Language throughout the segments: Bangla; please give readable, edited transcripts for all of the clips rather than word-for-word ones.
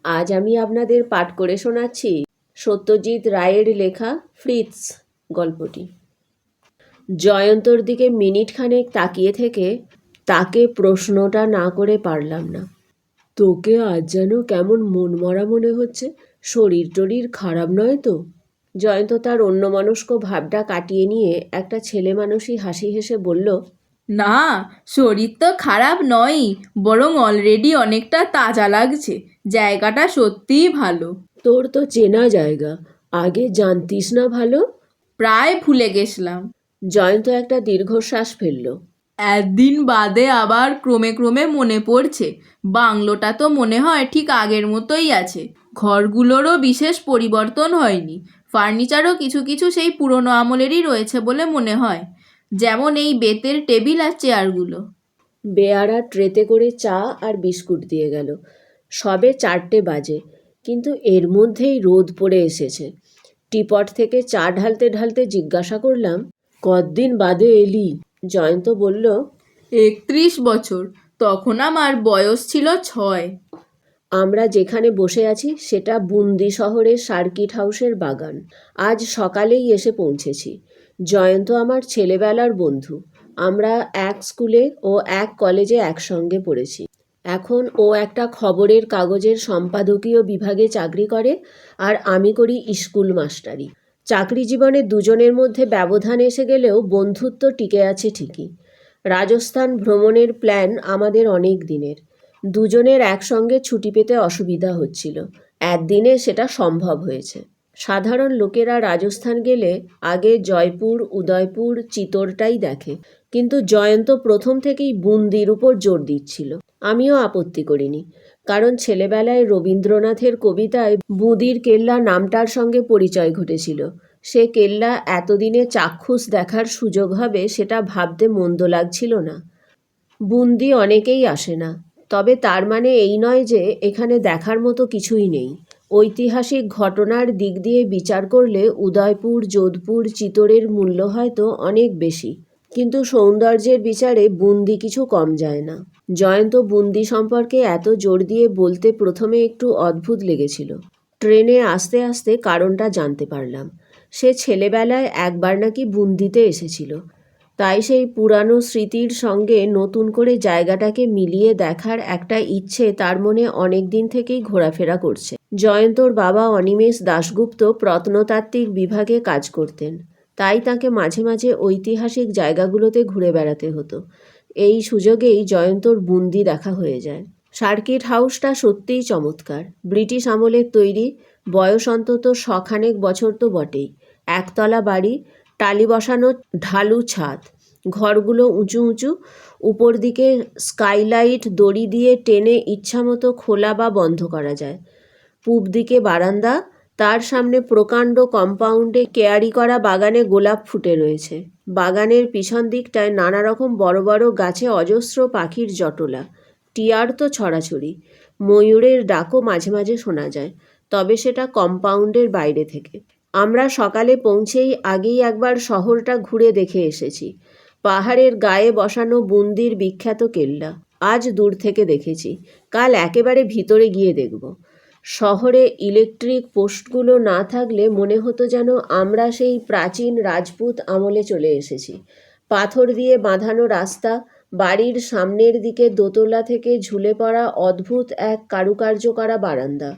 আজ আমি আপনাদের পাঠ করে শোনাচ্ছি সত্যজিৎ রায়ের লেখা ফ্রিটস গল্পটি। জয়ন্তর দিকে মিনিটখানেক তাকিয়ে থেকে তাকে প্রশ্নটা না করে পারলাম না। তোকে আজ যেন কেমন মনমরা মনে হচ্ছে, শরীর টরীর খারাপ নয় তো? জয়ন্ত তার অন্যমনস্ক ভাবটা কাটিয়ে নিয়ে একটা ছেলে মানুষই হাসি হেসে বলল, না, শরীর তো খারাপ নয়ই, বরং অলরেডি অনেকটা তাজা লাগছে। জায়গাটা সত্যিই ভালো। তোর তো চেনা জায়গা, আগে জানতিস না ভালো? প্রায় ভুলে গেছিলাম। জয়ন্ত একটা দীর্ঘশ্বাস ফেলল। একদিন বাদে আবার ক্রমে ক্রমে মনে পড়ছে, বাংলোটা তো মনে হয় ঠিক আগের মতোই আছে। ঘরগুলোরও বিশেষ পরিবর্তন হয়নি। ফার্নিচারও কিছু কিছু সেই পুরনো আমলেরই রয়েছে বলে মনে হয়, যেমন এই বেতের টেবিল আর চেয়ারগুলো। বেয়ারা ট্রেতে করে চা আর বিস্কুট দিয়ে গেল। সবে 4টে বাজে, কিন্তু এর মধ্যেই রোদ পড়ে এসেছে। টিপট থেকে চা ঢালতে ঢালতে জিজ্ঞাসা করলাম, কতদিন বাদে এলি? জয়ন্ত বলল, 31 বছর। তখন আমার বয়স ছিল 6। আমরা যেখানে বসে আছি সেটা বুন্দি শহরের সার্কিট হাউসের বাগান। আজ সকালেই এসে পৌঁছেছি। জয়ন্ত আমার ছেলেবেলার বন্ধু। আমরা এক স্কুলে ও এক কলেজে একসঙ্গে পড়েছি। এখন ও একটা খবরের কাগজের সম্পাদকীয় বিভাগে চাকরি করে, আর আমি করি স্কুল মাস্টারি। চাকরি জীবনে দুজনের মধ্যে ব্যবধান এসে গেলেও বন্ধুত্ব টিকে আছে ঠিকই। রাজস্থান ভ্রমণের প্ল্যান আমাদের অনেক দিনের। দুজনের একসঙ্গে ছুটি পেতে অসুবিধা হচ্ছিল। একদিনে সেটা সম্ভব হয়েছে। সাধারণ লোকেরা রাজস্থান গেলে আগে জয়পুর, উদয়পুর, চিতোরটাই দেখে, কিন্তু জয়ন্ত প্রথম থেকেই বুন্দির উপর জোর দিচ্ছিল। আমিও আপত্তি করিনি, কারণ ছেলেবেলায় রবীন্দ্রনাথের কবিতায় বুঁদির কেল্লা নামটার সঙ্গে পরিচয় ঘটেছিল। সে কেল্লা এতদিনে চাক্ষুষ দেখার সুযোগ হবে সেটা ভাবতে মন্দ লাগছিল না। বুন্দি অনেকেই আসে না, তবে তার মানে এই নয় যে এখানে দেখার মতো কিছুই নেই। ঐতিহাসিক ঘটনার দিক দিয়ে বিচার করলে উদয়পুর, যোধপুর, চিতোরের মূল্য হয়তো অনেক বেশি, কিন্তু সৌন্দর্যের বিচারে বুন্দি কিছু কম যায় না। জয়ন্ত বুন্দি সম্পর্কে এত জোর দিয়ে বলতে প্রথমে একটু অদ্ভুত লেগেছিল। ট্রেনে আস্তে আস্তে কারণটা জানতে পারলাম। সে ছেলেবেলায় একবার নাকি বুন্দিতে এসেছিল, তাই সেই পুরানো স্মৃতির সঙ্গে নতুন করে জায়গাটাকে মিলিয়ে দেখার একটা ইচ্ছে তার মনে অনেক দিন থেকেই ঘোরাফেরা করছে। জয়ন্তর বাবা অনিমেষ দাশগুপ্ত প্রত্নতাত্ত্বিক বিভাগে কাজ করতেন, তাই তাকে মাঝে মাঝে ঐতিহাসিক জায়গাগুলোতে ঘুরে বেড়াতে হতো। এই সুযোগেই জয়ন্তর বুন্দি দেখা হয়ে যায়। সার্কিট হাউসটা সত্যিই চমৎকার। ব্রিটিশ আমলের তৈরি, বয়স অন্তত 100 বছর তো বটেই। একতলা বাড়ি, টালি বসানো ঢালু ছাদ, ঘরগুলো উঁচু উঁচু, উপর দিকে স্কাইলাইট দড়ি দিয়ে টেনে ইচ্ছামতো খোলা বা বন্ধ করা যায়। পূব দিকে বারান্দা, তার সামনে প্রকাণ্ড কম্পাউন্ডে কেয়ারি করা বাগানে গোলাপ ফুটে রয়েছে। বাগানের পিছন দিকটায় নানা রকম বড় বড় গাছে অজস্র পাখির জটলা। টিয়ার তো ছড়াছড়ি, ময়ূরের ডাকও মাঝে মাঝে শোনা যায়, তবে সেটা কম্পাউন্ডের বাইরে থেকে। আমরা সকালে পৌঁছেই আগেই একবার শহরটা ঘুরে দেখে এসেছি। পাহাড়ের গায়ে বসানো বুন্দির বিখ্যাত কেল্লা আজ দূর থেকে দেখেছি, কাল একেবারে ভিতরে গিয়ে দেখব। শহরে ইলেকট্রিক পোস্টগুলো না থাকলে মনে হতো যেন আমরা সেই প্রাচীন রাজপুত আমলে চলে এসেছি। পাথর দিয়ে বাঁধানো রাস্তা, বাড়ির সামনের দিকে দোতলা থেকে ঝুলে পড়া অদ্ভুত এক কারুকার্য করা বারান্দা,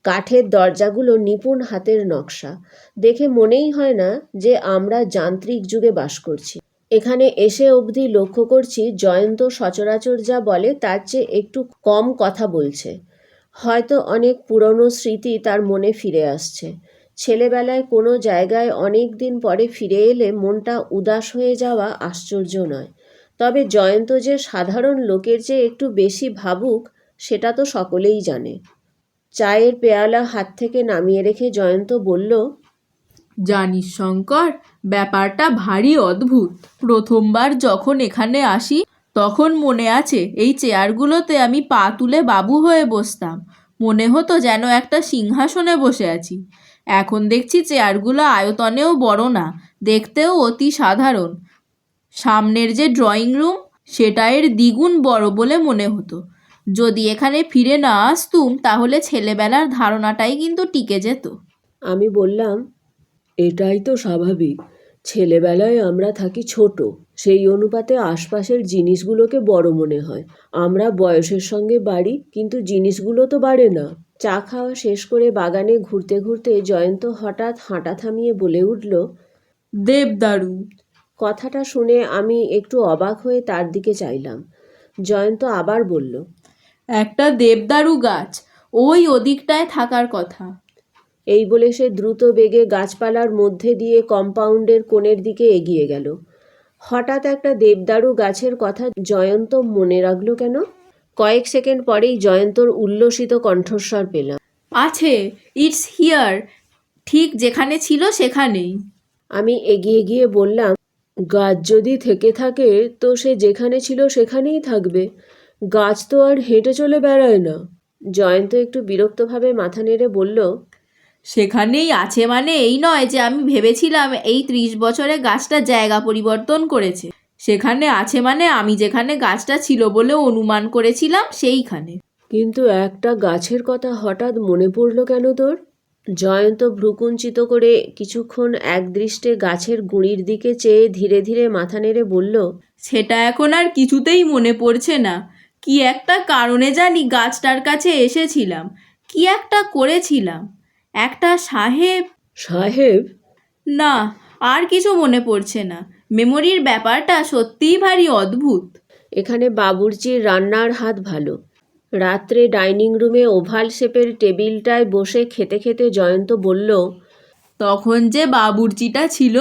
কাঠের দরজাগুলো নিপুণ হাতের নকশা। দেখে মনেই হয় না যে আমরা যান্ত্রিক যুগে বাস করছি। এখানে এসে অবধি লক্ষ্য করছি জয়ন্ত সচরাচর যা বলে তার চেয়ে একটু কম কথা বলছে। হয়তো অনেক পুরনো স্মৃতি তার মনে ফিরে আসছে। ছেলেবেলায় কোনো জায়গায় অনেক দিন পরে ফিরে এলে মনটা উদাস হয়ে যাওয়া আশ্চর্য নয়। তবে জয়ন্ত যে সাধারণ লোকের চেয়ে একটু বেশি ভাবুক সেটা তো সকলেই জানে। চায়ের পেয়ালা হাত থেকে নামিয়ে রেখে জয়ন্ত বলল, জানিস শঙ্কর, ব্যাপারটা ভারী অদ্ভুত। প্রথমবার যখন এখানে আসি তখন মনে আছে এই চেয়ারগুলোতে আমি পা তুলে বাবু হয়ে বসতাম। মনে হতো যেন একটা সিংহাসনে বসে আছি। এখন দেখছি চেয়ারগুলো আয়তনেও বড় না, দেখতেও অতি সাধারণ। সামনের যে ড্রয়িং রুম, সেটা এর দ্বিগুণ বড় বলে মনে হতো। যদি এখানে ফিরে না আসতুম তাহলে ছেলেবেলার ধারণাটাই কিন্তু টিকে যেত। আমি বললাম, এটাই তো স্বাভাবিক। ছেলেবেলায় আমরা থাকি ছোট, সেই অনুপাতে আশপাশের জিনিসগুলোকে বড় মনে হয়। আমরা বয়সের সঙ্গে বাড়ি, কিন্তু জিনিসগুলো তো বাড়ে না। চা খাওয়া শেষ করে বাগানে ঘুরতে ঘুরতে জয়ন্ত হঠাৎ হাঁটা থামিয়ে বলে উঠল, দেবদারু। কথাটা শুনে আমি একটু অবাক হয়ে তার দিকে চাইলাম। জয়ন্ত আবার বলল, একটা দেবদারু গাছ, ওই ওদিকটায় থাকার কথা। এই বলে সে দ্রুত বেগে গাছপালার মধ্যে দিয়ে কম্পাউন্ডের কোণের দিকে এগিয়ে গেল। হঠাৎ একটা দেবদারু গাছের কথা জয়ন্ত মনে রাখল কেন? কয়েক সেকেন্ড পরেই জয়ন্তর উল্লসিত কণ্ঠস্বর পেলাম। আছে, ইটস হিয়ার, ঠিক যেখানে ছিল সেখানেই। আমি এগিয়ে গিয়ে বললাম, গাছ যদি থেকে থাকে তো সে যেখানে ছিল সেখানেই থাকবে। গাছ তো আর হেঁটে চলে বেড়ায় না। জয়ন্ত একটু বিরক্তভাবে মাথা নেড়ে বলল, সেখানেই আছে মানে এই নয় যে আমি ভেবেছিলাম এই 30 বছরে গাছটা জায়গা পরিবর্তন করেছে। সেখানে আছে মানে আমি যেখানে গাছটা ছিল বলে অনুমান করেছিলাম সেইখানে। কিন্তু একটা গাছের কথা হঠাৎ মনে পড়ল কেন তোর? জয়ন্ত ভ্রুকুঞ্চিত করে কিছুক্ষণ একদৃষ্টে গাছের গুঁড়ির দিকে চেয়ে ধীরে ধীরে মাথা নেড়ে বলল, সেটা এখন আর কিছুতেই মনে পড়ছে না। কি একটা কারণে জানি গাছটার কাছে এসেছিলাম, কি একটা করেছিলাম। একটা সাহেব। সাহেব? না, আর কিছু মনে পড়ছে না। মেমোরির ব্যাপারটা সত্যিই ভারী অদ্ভুত। এখানে বাবুর্চির রান্নার হাত ভালো। রাত্রে ডাইনিং রুমে ওভাল শেপের টেবিলটায় বসে খেতে খেতে জয়ন্ত বলল, তখন যে বাবুর্চিটা ছিল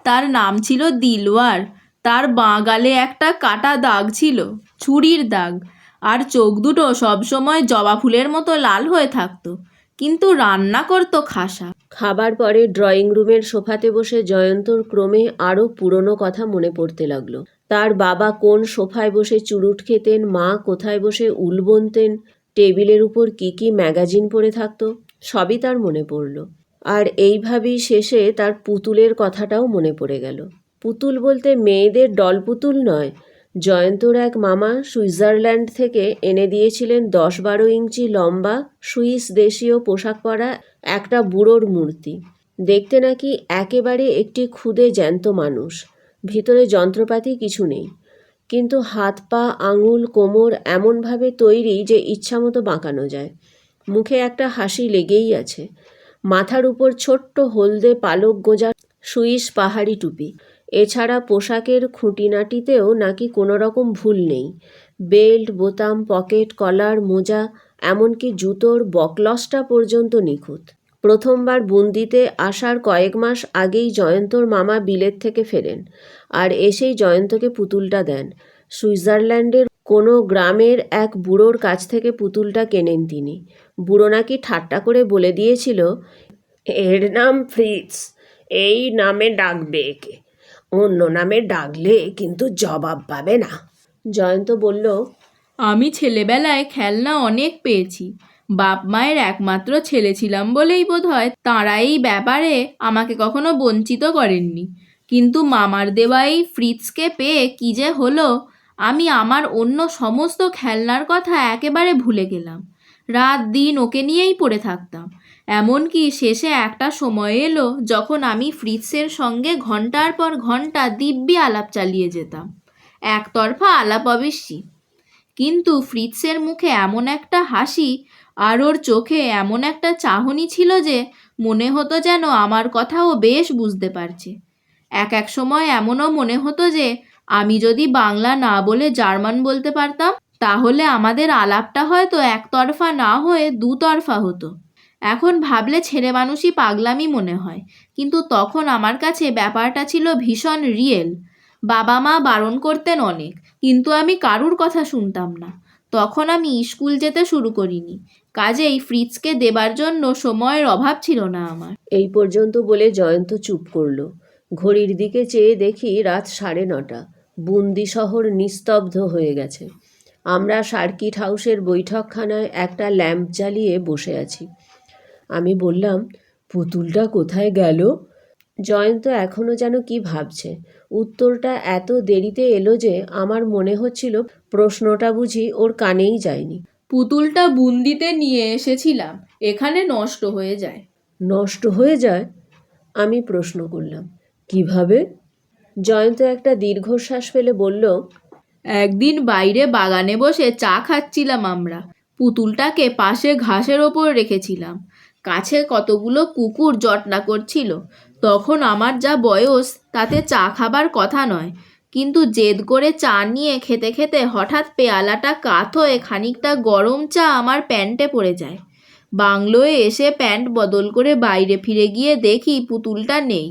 তার নাম ছিল দিলওয়ার। তার বাঁ গালে একটা কাটা দাগ ছিল, ছুরির দাগ, আর চোখ দুটো সবসময় জবা ফুলের মতো লাল হয়ে থাকতো, কিন্তু রান্না করতো খাসা। খাবার পরে ড্রয়িং রুমের সোফাতে বসে জয়ন্তর ক্রমে আরও পুরনো কথা মনে পড়তে লাগলো। তার বাবা কোন সোফায় বসে চুরুট খেতেন, মা কোথায় বসে উল বুনতেন, টেবিলের উপর কি কি ম্যাগাজিন পড়ে থাকতো, সবই তার মনে পড়ল। আর এইভাবেই শেষে তার পুতুলের কথাটাও মনে পড়ে গেল। পুতুল বলতে মেয়েদের ডল পুতুল নয়। জয়ন্তর এক মামা সুইজারল্যান্ড থেকে এনে দিয়েছিলেন 10-12 ইঞ্চি লম্বা সুইস দেশীয় পোশাক পরা একটা বুড়োর মূর্তি। দেখতে নাকি একেবারে একটি ক্ষুদে জ্যান্ত মানুষ। ভিতরে যন্ত্রপাতি কিছু নেই, কিন্তু হাত পা আঙুল কোমর এমনভাবে তৈরি যে ইচ্ছামতো বাঁকানো যায়। মুখে একটা হাসি লেগেই আছে। মাথার উপর ছোট্ট হলদে পালক গোঁজা সুইস পাহাড়ি টুপি। এছাড়া পোশাকের খুঁটিনাটিতেও নাকি কোনো রকম ভুল নেই। বেল্ট, বোতাম, পকেট, কলার, মোজা, এমনকি জুতোর বকলসটা পর্যন্ত নিখুঁত। প্রথমবার বুন্দিতে আসার কয়েক মাস আগেই জয়ন্তর মামা বিলেত থেকে ফেরেন, আর এসেই জয়ন্তকে পুতুলটা দেন। সুইজারল্যান্ডের কোনো গ্রামের এক বুড়োর কাছ থেকে পুতুলটা কেনেন তিনি। বুড়ো নাকি ঠাট্টা করে বলে দিয়েছিল, এর নাম ফ্রিটস, এই নামে ডাকবে একে, অন্য নামে ডাকলে কিন্তু জবাব পাবে না। জয়ন্ত বলল, আমি ছেলেবেলায় খেলনা অনেক পেয়েছি। বাপ মায়ের একমাত্র ছেলে ছিলাম বলেই বোধহয় তাঁরা এই ব্যাপারে আমাকে কখনো বঞ্চিত করেননি। কিন্তু মামার দেওয়া এই ফ্রিৎজকে পেয়ে কী যে হলো, আমি আমার অন্য সমস্ত খেলনার কথা একেবারে ভুলে গেলাম। রাত দিন ওকে নিয়েই পড়ে থাকতাম। এমনকি শেষে একটা সময় এলো যখন আমি ফ্রিৎজের সঙ্গে ঘন্টার পর ঘন্টা দিব্যি আলাপ চালিয়ে যেতাম। একতরফা আলাপ অবশ্যই, কিন্তু ফ্রিৎজের মুখে এমন একটা হাসি আর ওর চোখে এমন একটা চাহনি ছিল যে মনে হতো যেন আমার কথাও বেশ বুঝতে পারছে। এক এক সময় এমনও মনে হতো যে আমি যদি বাংলা না বলে জার্মান বলতে পারতাম তাহলে আমাদের আলাপটা হয়তো একতরফা না হয়ে দুতরফা হতো। এখন ভাবলে ছেলে মানুষই পাগলামি মনে হয়, কিন্তু তখন আমার কাছে ব্যাপারটা ছিল ভীষণ রিয়েল। বাবা মা বারণ করতেন অনেক, কিন্তু আমি কারুর কথা শুনতাম না। তখন আমি স্কুল যেতে শুরু করিনি, কাজেই ফ্রিৎজকে দেবার জন্য সময়ের অভাব ছিল না আমার। এই পর্যন্ত বলে জয়ন্ত চুপ করল। ঘড়ির দিকে চেয়ে দেখি রাত 9:30। বুন্দি শহর নিস্তব্ধ হয়ে গেছে। আমরা সার্কিট হাউসের বৈঠকখানায় একটা ল্যাম্প জ্বালিয়ে বসে আছি। আমি বললাম, পুতুলটা কোথায় গেল? জয়ন্ত এখনও যেন কি ভাবছে। উত্তরটা এত দেরিতে এলো যে আমার মনে হচ্ছিল প্রশ্নটা বুঝি ওর কানেই যায়নি। পুতুলটা বুন্দিতে নিয়ে এসেছিলাম, এখানে নষ্ট হয়ে যায়। নষ্ট হয়ে যায়? আমি প্রশ্ন করলাম, কিভাবে? জয়ন্ত একটা দীর্ঘশ্বাস ফেলে বলল, একদিন বাইরে বাগানে বসে চা খাচ্ছিলাম আমরা, পুতুলটাকে পাশে ঘাসের ওপর রেখেছিলাম। কাছে কতগুলো কুকুর জটলা করছিল। তখন আমার যা বয়স, তাতে চা খাবার কথা নয়, কিন্তু জেদ করে চা নিয়ে খেতে খেতে হঠাৎ পেয়ালাটা কাত হয়ে খানিকটা গরম চা আমার প্যান্টে পড়ে যায়। বাংলোয় এসে প্যান্ট বদল করে বাইরে ফিরে গিয়ে দেখি পুতুলটা নেই।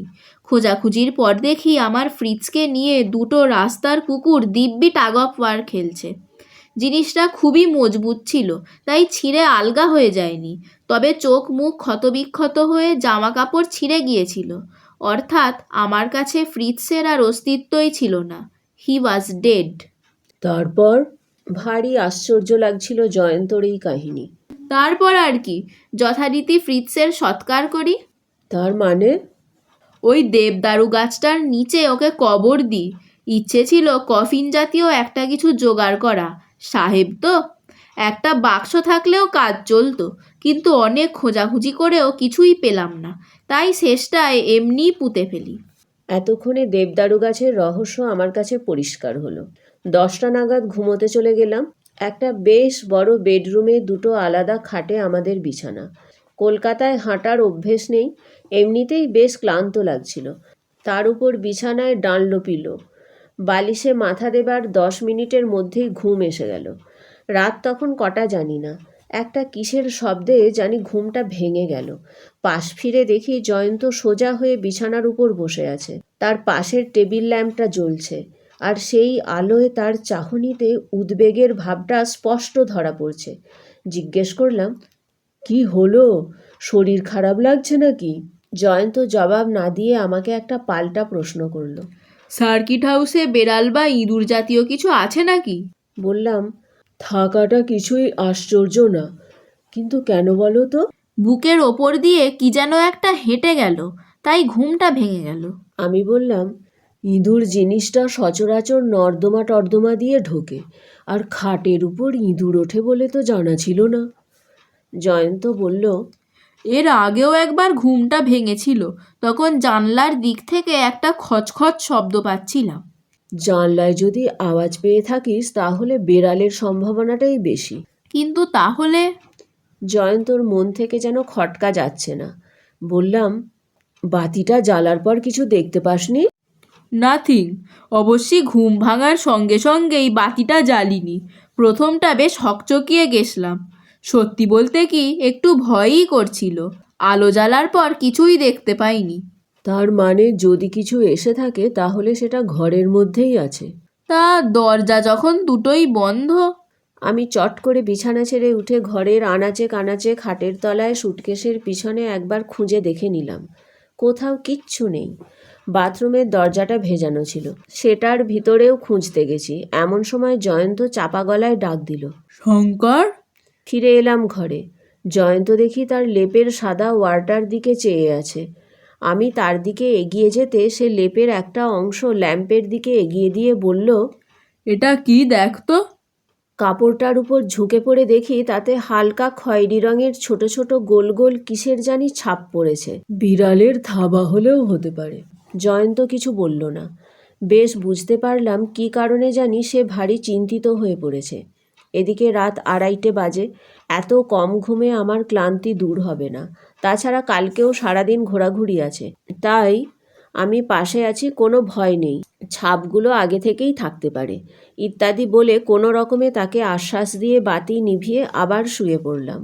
খোঁজাখুঁজির পর দেখি আমার ফ্রিজকে নিয়ে দুটো রাস্তার কুকুর দিব্যি টাগ অফ ওয়ার খেলছে। জিনিসটা খুবই মজবুত ছিল, তাই ছিঁড়ে আলগা হয়ে যায়নি, তবে চোখ মুখ ক্ষতবিক্ষত হয়ে জামা কাপড় ছিঁড়ে গিয়েছিল। অর্থাৎ আমার কাছে ফ্রিজের আর অস্তিত্বই ছিল না। হি ওয়াজ ডেড। তারপর? ভারী আশ্চর্য লাগছিল জয়ন্তর এই কাহিনী। তারপর আর কি, যথারীতি ফ্রিজের সৎকার করি। তার মানে? ওই দেবদারু গাছটার নিচে ওকে কবর দিই। ইচ্ছে ছিল কফিন জাতীয় একটা কিছু জোগাড় করা। সাহেব তো, একটা বাক্স থাকলেও কাজ চলতো, কিন্তু অনেক খোঁজাখুঁজি করেও কিছুই পেলাম না, তাই শেষটায় এমনিই পুঁতে ফেলি। এতক্ষণে দেবদারু গাছের রহস্য আমার কাছে পরিষ্কার হলো। 10টা নাগাদ ঘুমোতে চলে গেলাম। একটা বেশ বড় বেডরুমে দুটো আলাদা খাটে আমাদের বিছানা। কলকাতায় হাঁটার অভ্যেস নেই, এমনিতেই বেশ ক্লান্ত লাগছিল। তার উপর বিছানায় ডানলো পিলো। বালিশে মাথা দেবার 10 মিনিটের মধ্যেই ঘুম এসে গেল। রাত তখন কটা জানি না। একটা কিসের শব্দে জানি ঘুমটা ভেঙে গেল। পাশ ফিরে দেখি জয়ন্ত সোজা হয়ে বিছানার উপর বসে আছে। তার পাশের টেবিল ল্যাম্পটা জ্বলছে, আর সেই আলোয় তার চাহনিতে উদ্বেগের ভাবটা স্পষ্ট ধরা পড়ছে। জিজ্ঞেস করলাম, কি হলো? শরীর খারাপ লাগছে নাকি? জয়ন্ত জবাব না দিয়ে আমাকে একটা পাল্টা প্রশ্ন করলো। সার্কিট হাউসে বেড়াল বা ইঁদুর জাতীয় কিছু আছে নাকি? বললাম, থাকাটা কিছুই আশ্চর্য না, কিন্তু কেন বলো তো? বুকের ওপর দিয়ে কি যেন একটা হেঁটে গেল, তাই ঘুমটা ভেঙে গেল। আমি বললাম, ইঁদুর জিনিসটা সচরাচর নর্দমা টর্দমা দিয়ে ঢোকে, আর খাটের উপর ইঁদুর ওঠে বলে তো জানা ছিল না। জয়ন্ত বলল, এর আগেও একবার ঘুমটা ভেঙেছিল, তখন জানলার দিক থেকে একটা খচখচ শব্দ পাচ্ছিলাম। জানলায় যদি আওয়াজ পেয়ে থাকিস তাহলে বেড়ালের সম্ভাবনাটাই বেশি। কিন্তু তাহলে? জয়ন্তর মন থেকে যেন খটকা যাচ্ছে না। বললাম, বাতিটা জ্বালার পর কিছু দেখতে পাসনি? নাথিং। অবশ্যই ঘুম ভাঙার সঙ্গে সঙ্গেই বাতিটা জ্বালিনি। প্রথমটা বেশ হকচকিয়ে গেছলাম। সত্যি বলতে কি, একটু ভয়ই করছিল। আলো জ্বালার পর কিছুই দেখতে পাইনি। তার মানে যদি কিছু এসে থাকে তাহলে সেটা ঘরের মধ্যেই আছে। তা দরজা যখন দুটোই বন্ধ। আমি চট করে বিছানা ছেড়ে উঠে ঘরের আনাচে কানাচে খাটের তলায় সুটকেসের পিছনে একবার খুঁজে দেখে নিলাম। কোথাও কিচ্ছু নেই। বাথরুমের দরজাটা ভেজানো ছিল, সেটার ভিতরেও খুঁজতে গেছি। এমন সময় জয়ন্ত চাপা গলায় ডাক দিল, শঙ্কর। ফিরে এলাম ঘরে। জয়ন্ত দেখি তার লেপের সাদা ওয়ারটার দিকে চেয়ে আছে। আমি তার দিকে এগিয়ে যেতে সে লেপের একটা অংশ ল্যাম্পের দিকে এগিয়ে দিয়ে বলল, এটা কি দেখ তো। কাপড়টার উপর ঝুঁকে পড়ে দেখি তাতে হালকা খয়েরি রঙের ছোট ছোট গোল গোল কিসের জানি ছাপ পড়েছে। বিড়ালের থাবা হলেও হতে পারে। জয়ন্ত কিছু বলল না। বেশ বুঝতে পারলাম কী কারণে জানি সে ভারী চিন্তিত হয়ে পড়েছে। এদিকে রাত 2:30 বাজে। এত কম ঘুমে আমার ক্লান্তি দূর হবে না। তাছাড়া কালকেও সারাদিন ঘোরাঘুরি আছে। তাই আমি পাশে আছি, কোনো ভয় নেই, ছাপগুলো আগে থেকেই থাকতে পারে ইত্যাদি বলে কোনো রকমে তাকে আশ্বাস দিয়ে বাতি নিভিয়ে আবার শুয়ে পড়লাম।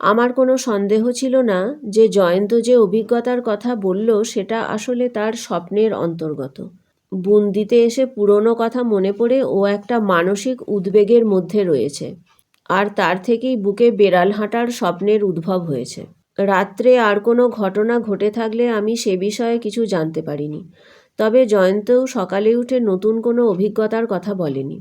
আমার কোনো সন্দেহ ছিল না যে জয়ন্ত যে অভিজ্ঞতার কথা বলল সেটা আসলে তার স্বপ্নের অন্তর্গত। বুন্দিতে এসে পুরনো কথা মনে পড়ে ও একটা মানসিক উদ্বেগের মধ্যে রয়েছে, আর তার থেকেই বুকে বেড়াল হাঁটার স্বপ্নের উদ্ভব হয়েছে। রাত্রে আর কোনো ঘটনা ঘটে থাকলে আমি সে বিষয়ে কিছু জানতে পারিনি। তবে জয়ন্তও সকালে উঠে নতুন কোনো অভিজ্ঞতার কথা বলেনি।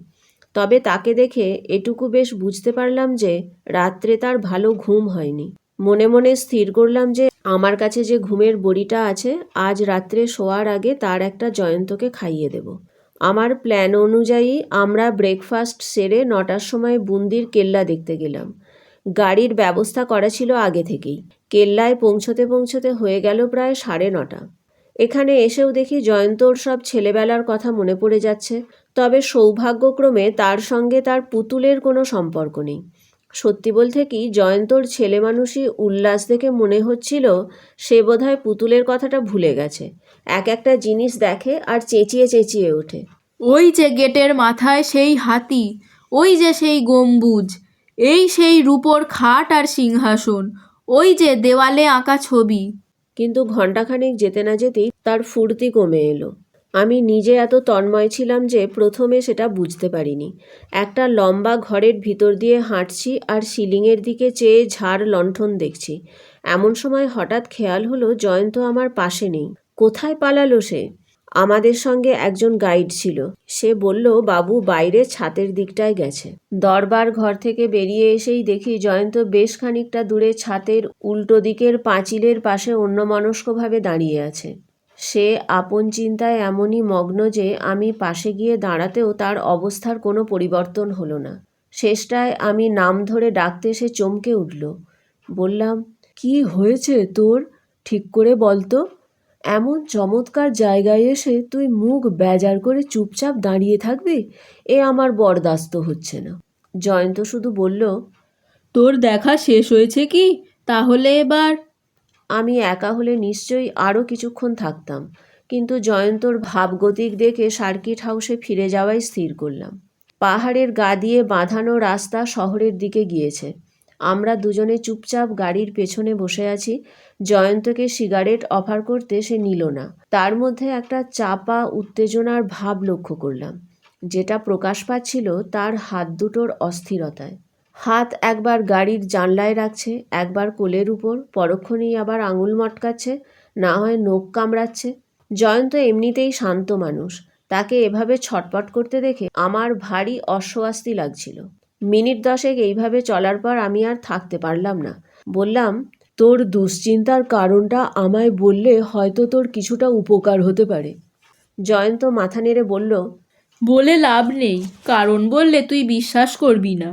তবে তাকে দেখে এটুকু বেশ বুঝতে পারলাম যে রাত্রে তার ভালো ঘুম হয়নি। মনে মনে স্থির করলাম যে আমার কাছে যে ঘুমের বড়িটা আছে, আজ রাত্রে শোয়ার আগে তার একটা জয়ন্তকে খাইয়ে দেব। আমার প্ল্যান অনুযায়ী আমরা ব্রেকফাস্ট সেরে 9টার সময় বুন্দির কেল্লা দেখতে গেলাম। গাড়ির ব্যবস্থা করা ছিল আগে থেকেই। কেল্লায় পৌঁছতে পৌঁছতে হয়ে গেল প্রায় 9:30। এখানে এসেও দেখি জয়ন্তর সব ছেলেবেলার কথা মনে পড়ে যাচ্ছে। তবে সৌভাগ্যক্রমে তার সঙ্গে তার পুতুলের কোনো সম্পর্ক নেই। সত্যি বলতে কি, জয়ন্তর ছেলেমানুষি উল্লাস দেখে মনে হচ্ছিল সে বোধহয় পুতুলের কথাটা ভুলে গেছে। একটা জিনিস দেখে আর চেঁচিয়ে চেঁচিয়ে ওঠে। ওই যে গেটের মাথায় সেই হাতি, ওই যে সেই গম্বুজ, এই সেই রূপোর খাট আর সিংহাসন, ওই যে দেওয়ালে আঁকা ছবি। কিন্তু ঘণ্টাখানেক যেতে না যেতেই তার ফুর্তি কমে এলো। আমি নিজে এত তন্ময় ছিলাম যে প্রথমে সেটা বুঝতে পারিনি। একটা লম্বা ঘরের ভিতর দিয়ে হাঁটছি আর সিলিংয়ের দিকে চেয়ে ঝাড় লণ্ঠন দেখছি। এমন সময় হঠাৎ খেয়াল হলো জয়ন্ত আমার পাশে নেই। কোথায় পালালো সে? আমাদের সঙ্গে একজন গাইড ছিল। সে বলল বাবু বাইরে ছাতের দিকটায় গেছে। দরবার ঘর থেকে বেরিয়ে এসেই দেখি জয়ন্ত বেশ খানিকটা দূরে ছাতের উল্টো দিকের পাঁচিলের পাশে অন্যমনস্কভাবে দাঁড়িয়ে আছে। সে আপন চিন্তায় এমনই মগ্ন যে আমি পাশে গিয়ে দাঁড়াতেও তার অবস্থার কোনো পরিবর্তন হলো না। শেষটায় আমি নাম ধরে ডাকতে সে চমকে উঠল। বললাম, কি হয়েছে তোর? ঠিক করে বলতো। এমন চমৎকার জায়গায় এসে তুই মুখ বেজার করে চুপচাপ দাঁড়িয়ে থাকবি? এ আমার বরদাস্ত হচ্ছে না। জয়ন্ত শুধু বলল, তোর দেখা শেষ হয়েছে কি? তাহলে এবার? আমি একা হলে নিশ্চয়ই আরও কিছুক্ষণ থাকতাম, কিন্তু জয়ন্তর ভাবগতিক দেখে সার্কিট হাউসে ফিরে যাওয়াই স্থির করলাম। পাহাড়ের গা দিয়ে বাঁধানো রাস্তা শহরের দিকে গিয়েছে। আমরা দুজনে চুপচাপ গাড়ির পেছনে বসে আছি। জয়ন্তকে সিগারেট অফার করতে সে নিল না। তার মধ্যে একটা চাপা উত্তেজনার ভাব লক্ষ্য করলাম, যেটা প্রকাশ পাচ্ছিল তার হাত দুটোর অস্থিরতায়। হাত একবার গাড়ির জানলায় রাখছে, একবার কোলের উপর, পরক্ষণেই আবার আঙুল মটকাচ্ছে, না হয় নখ কামড়াচ্ছে। জয়ন্ত এমনিতেই শান্ত মানুষ। তাকে এভাবে ছটপট করতে দেখে আমার ভারী অস্বস্তি লাগছিল। মিনিট 10 এইভাবে চলার পর আমি আর থাকতে পারলাম না। বললাম, তোর দুশ্চিন্তার কারণটা আমায় বললে হয়তো তোর কিছুটা উপকার হতে পারে। জয়ন্ত মাথা নেড়ে বলল, বলে লাভ নেই, কারণ বললে তুই বিশ্বাস করবি না।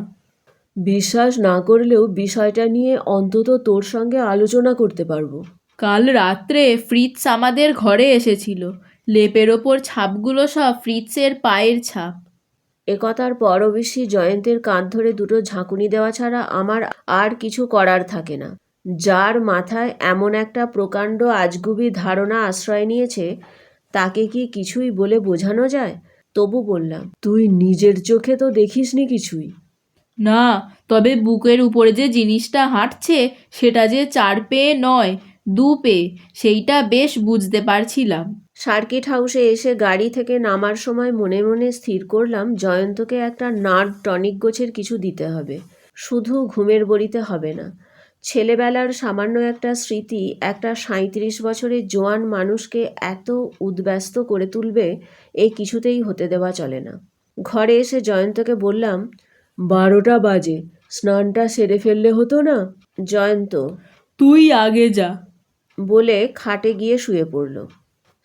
বিশ্বাস না করলেও বিষয়টা নিয়ে অন্তত তোর সঙ্গে আলোচনা করতে পারবো। কাল রাত্রে ফ্রিৎস আমাদের ঘরে এসেছিল। লেপের ওপর ছাপগুলো সব ফ্রিৎসের পায়ের ছাপ। একথার পর অবশ্যই জয়ন্তের কাঁধ ধরে দুটো ঝাঁকুনি দেওয়া ছাড়া আমার আর কিছু করার থাকে না। যার মাথায় এমন একটা প্রকাণ্ড আজগুবি ধারণা আশ্রয় নিয়েছে তাকে কি কিছুই বলে বোঝানো যায়? তবু বললাম, তুই নিজের চোখে তো দেখিসনি কিছুই। না, তবে বুকের উপরে যে জিনিসটা হাঁটছে সেটা যে 4 পেয়ে নয়, 2 পেয়ে, সেইটা বেশ বুঝতে পারছিলাম। সার্কিট হাউসে এসে গাড়ি থেকে নামার সময় মনে মনে স্থির করলাম জয়ন্তকে একটা নার্ভ টনিক গোছের কিছু দিতে হবে। শুধু ঘুমের বড়িতে হবে না। ছেলেবেলার সামান্য একটা স্মৃতি একটা 37 বছরের জোয়ান মানুষকে এত উদ্ব্যস্ত করে তুলবে, এ কিছুতেই হতে দেওয়া চলে না। ঘরে এসে জয়ন্তকে বললাম, 12টা বাজে, স্নানটা সেরে ফেললে হতো না? জয়ন্ত তুই আগে যা বলে খাটে গিয়ে শুয়ে পড়ল।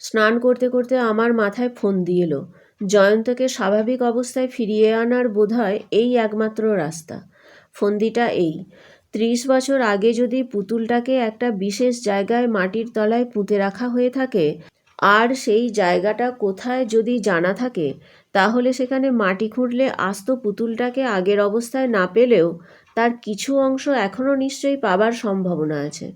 স্নান করতে করতে আমার মাথায় ফন্দি এলো। জয়ন্তকে স্বাভাবিক অবস্থায় ফিরিয়ে আনার বোধহয় এই একমাত্র রাস্তা। ফন্দিটা এই, 30 বছর আগে যদি পুতুলটাকে একটা বিশেষ জায়গায় মাটির তলায় পুঁতে রাখা হয়ে থাকে, আর সেই জায়গাটা কোথায় যদি জানা থাকে, তাহলে সেখানে মাটি খুঁড়লে আস্ত পুতুলটাকে আগের অবস্থায় না পেলেও তার কিছু অংশ এখনও নিশ্চয়ই পাবার সম্ভাবনা আছে।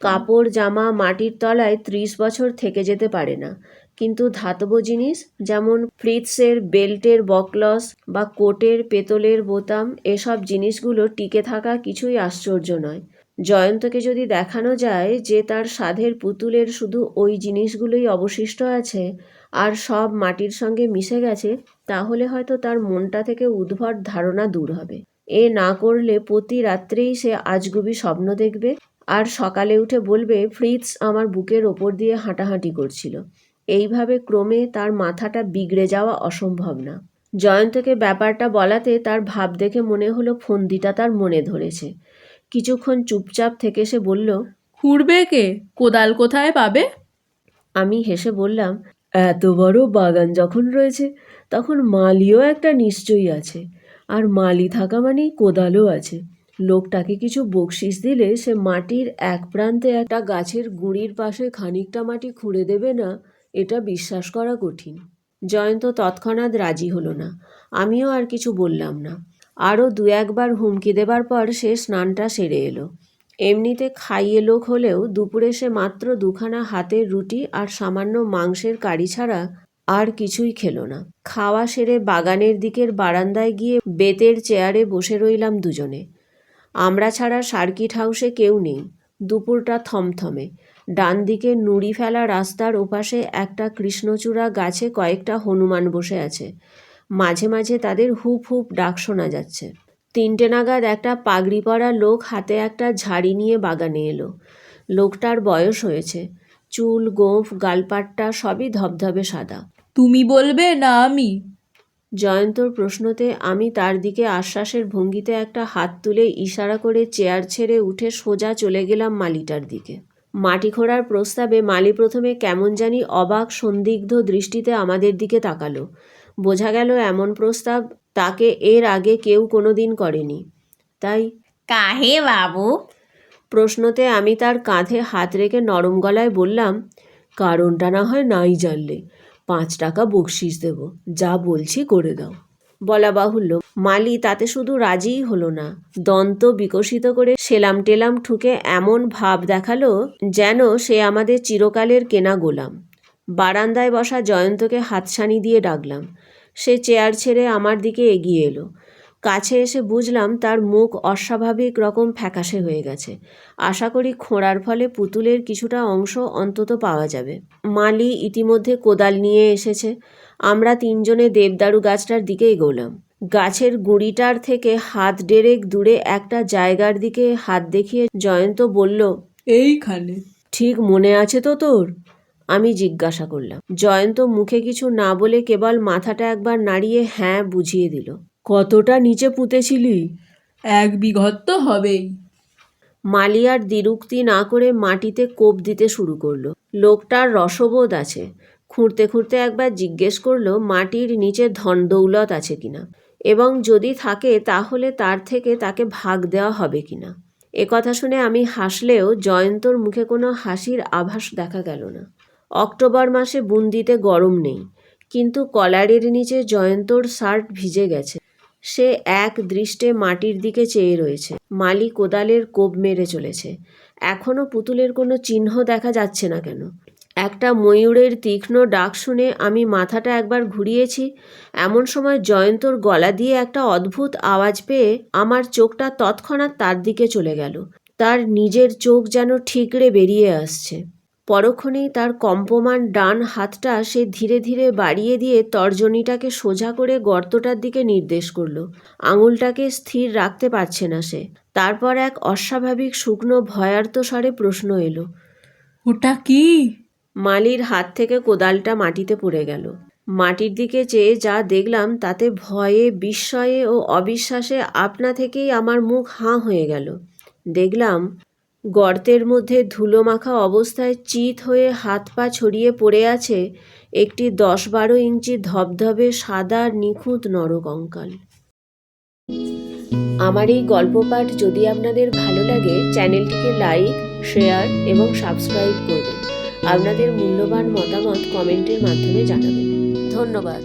কাপড় জামা মাটির তলায় 30 বছর থেকে যেতে পারে না, কিন্তু ধাতব জিনিস যেমন ফ্রিৎসের বেল্টের বকলস বা কোটের পেতলের বোতাম, এসব জিনিসগুলো টিকে থাকা কিছুই আশ্চর্য নয়। জয়ন্তকে যদি দেখানো যায় যে তার সাধের পুতুলের শুধু ওই জিনিসগুলোই অবশিষ্ট আছে আর সব মাটির সঙ্গে মিশে গেছে, তাহলে হয়তো তার মনটা থেকে উদ্ভট ধারণা দূর হবে। এ না করলে প্রতি রাত্রেই সে আজগুবি স্বপ্ন দেখবে আর সকালে উঠে বলবে ফ্রিৎস আমার বুকের ওপর দিয়ে হাঁটাহাঁটি করছিল। এইভাবে ক্রমে তার মাথাটা বিগড়ে যাওয়া অসম্ভব না। জয়ন্তকে ব্যাপারটা বলাতে তার ভাব দেখে মনে হলো ফন্দিটা তার মনে ধরেছে। কিছুক্ষণ চুপচাপ থেকে সে বলল, খুঁড়বে কে? কোদাল কোথায় পাবে? আমি হেসে বললাম, এত বড় বাগান যখন রয়েছে তখন মালিও একটা নিশ্চয়ই আছে, আর মালি থাকা মানেই কোদালও আছে। লোকটাকে কিছু বকশিস দিলে সে মাটির এক প্রান্তে একটা গাছের গুঁড়ির পাশে খানিকটা মাটি খুঁড়ে দেবে না, এটা বিশ্বাস করা কঠিন। জয়ন্ত তৎক্ষণাৎ রাজি হলো না। আমিও আর কিছু বললাম না। আরও দু একবার হুমকি দেবার পর সে স্নানটা সেরে এলো। এমনিতে খাইয়ে লোক হলেও দুপুরে সে মাত্র দুখানা হাতের রুটি আর সামান্য মাংসের কারি ছাড়া আর কিছুই খেলো না। খাওয়া সেরে বাগানের দিকের বারান্দায় গিয়ে বেতের চেয়ারে বসে রইলাম দুজনে। আমরা ছাড়া সার্কিট হাউসে কেউ নেই। দুপুরটা থমথমে। ডান দিকে নুড়ি ফেলা রাস্তার ওপাশে একটা কৃষ্ণচূড়া গাছে কয়েকটা হনুমান বসে আছে। মাঝে মাঝে তাদের হুপ হুপ ডাক শোনা যাচ্ছে। 3টে নাগাদ একটা পাগড়ি পরা লোক হাতে একটা ঝাড়ি নিয়ে বাগানে এলো। লোকটার বয়স হয়েছে। চুল, গোঁফ, গালপাট্টা সবই ধবধবে সাদা। তুমি বলবে না আমি? জয়ন্তর প্রশ্নতে আমি তার দিকে আশ্বাসের ভঙ্গিতে একটা হাত তুলে ইশারা করে চেয়ার ছেড়ে উঠে সোজা চলে গেলাম মালিটার দিকে। মাটি খোঁড়ার প্রস্তাবে মালি প্রথমে কেমন জানি অবাক সন্দিগ্ধ দৃষ্টিতে আমাদের দিকে তাকালো। বোঝা গেল এমন প্রস্তাব তাকে এর আগে কেউ কোনো দিন করেনি। তাই কাহে বাবু? প্রশ্নতে আমি তার কাঁধে হাত রেখে নরম গলায় বললাম, কারণটা না হয় নাই জানলে 5 টাকা বকশিস দেব, যা বলছি করে দাও। বলা বাহুল্য, মালি তাতে শুধু রাজিই হলো না, দন্ত বিকশিত করে সেলাম টেলাম ঠুকে এমন ভাব দেখালো যেন সে আমাদের চিরকালের কেনা গোলাম। বারান্দায় বসা জয়ন্তকে হাতছানি দিয়ে ডাকলাম। সে চেয়ার ছেড়ে আমার দিকে এগিয়ে এলো। কাছে এসে বুঝলাম তার মুখ অস্বাভাবিক রকম ফ্যাকাশে হয়ে গেছে। আশা করি খোঁড়ার ফলে পুতুলের কিছুটা অংশ অন্তত পাওয়া যাবে। মালি ইতিমধ্যে কোদাল নিয়ে এসেছে। আমরা 3 জনে দেবদারু গাছটার দিকে এগোলাম। গাছের গুঁড়িটার থেকে হাত ডেরেক দূরে একটা জায়গার দিকে হাত দেখিয়ে জয়ন্ত বলল, এইখানে। ঠিক মনে আছে তো তোর? আমি জিজ্ঞাসা করলাম। জয়ন্ত মুখে কিছু না বলে কেবল মাথাটা একবার নাড়িয়ে হ্যাঁ বুঝিয়ে দিল। কতটা নিচে পুঁতেছিলি? 1 বিঘত তো হবেই। মালি আর দ্বিরুক্তি না করে মাটিতে কোপ দিতে শুরু করলো। লোকটার রসবোধ আছে। খুঁড়তে খুঁড়তে একবার জিজ্ঞেস করলো মাটির নিচে ধন দৌলত আছে কিনা, এবং যদি থাকে তাহলে তার থেকে তাকে ভাগ দেওয়া হবে কিনা। কথা শুনে আমি হাসলেও জয়ন্তর মুখে কোনো হাসির আভাস দেখা গেল না। অক্টোবর মাসে বুন্দিতে গরম নেই, কিন্তু কলারের নিচে জয়ন্তর শার্ট ভিজে গেছে। সে এক দৃষ্টে মাটির দিকে চেয়ে রয়েছে। মালি কোদালের কোপ মেরে চলেছে। এখনও পুতুলের কোনো চিহ্ন দেখা যাচ্ছে না কেন? একটা ময়ূরের তীক্ষ্ণ ডাক শুনে আমি মাথাটা একবার ঘুরিয়েছি। এমন সময় জয়ন্তর গলা দিয়ে একটা অদ্ভুত আওয়াজ পেয়ে আমার চোখটা তৎক্ষণাৎ তার দিকে চলে গেল। তার নিজের চোখ যেন ঠিকরে বেরিয়ে আসছে। পরক্ষণেই তার কম্পমান ডান হাতটা সে ধীরে ধীরে বাড়িয়ে দিয়ে তর্জনীটাকে সোজা করে গর্তটার দিকে নির্দেশ করল। আঙুলটাকে স্থির রাখতে পারছে না সে। তারপর এক অস্বাভাবিক শুকনো ভয়ার্ত স্বরে প্রশ্ন এলো, ওটা কি? মালির হাত থেকে কোদালটা মাটিতে পড়ে গেল। মাটির দিকে চেয়ে যা দেখলাম তাতে ভয়ে, বিস্ময়ে ও অবিশ্বাসে আপনা থেকেই আমার মুখ হাঁ হয়ে গেল। দেখলাম গর্তের মধ্যে ধুলো মাখা অবস্থায় চিত হয়ে হাত পা ছড়িয়ে পড়ে আছে একটি 10-12 ইঞ্চি ধবধবে সাদা নিখুঁত নরকঙ্কাল। আমার এই গল্প পাঠ যদি আপনাদের ভালো লাগে, চ্যানেলটিকে লাইক, শেয়ার এবং সাবস্ক্রাইব করবেন। আপনাদের মূল্যবান মতামত কমেন্টের মাধ্যমে জানাবেন। ধন্যবাদ।